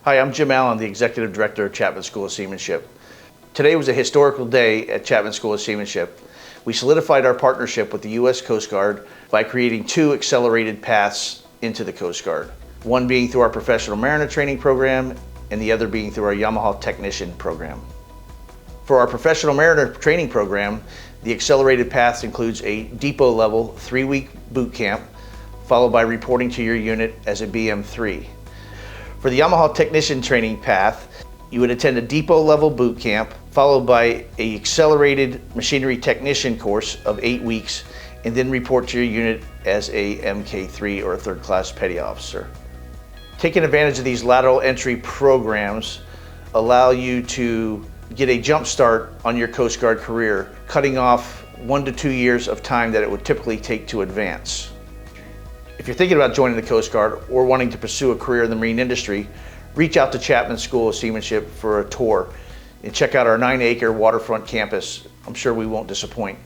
Hi, I'm Jim Allen, the Executive Director of Chapman School of Seamanship. Today was a historical day at Chapman School of Seamanship. We solidified our partnership with the U.S. Coast Guard by creating 2 accelerated paths into the Coast Guard. One being through our Professional Mariner Training Program and the other being through our Yamaha Technician Program. For our Professional Mariner Training Program, the accelerated path includes a depot level 3-week boot camp, followed by reporting to your unit as a BM3. For the Yamaha Technician Training Path, you would attend a depot level boot camp, followed by an accelerated machinery technician course of 8 weeks, and then report to your unit as a MK3 or a 3rd class petty officer. Taking advantage of these lateral entry programs allow you to get a jump start on your Coast Guard career, cutting off 1 to 2 years of time that it would typically take to advance. If you're thinking about joining the Coast Guard or wanting to pursue a career in the marine industry, reach out to Chapman School of Seamanship for a tour and check out our 9-acre waterfront campus. I'm sure we won't disappoint.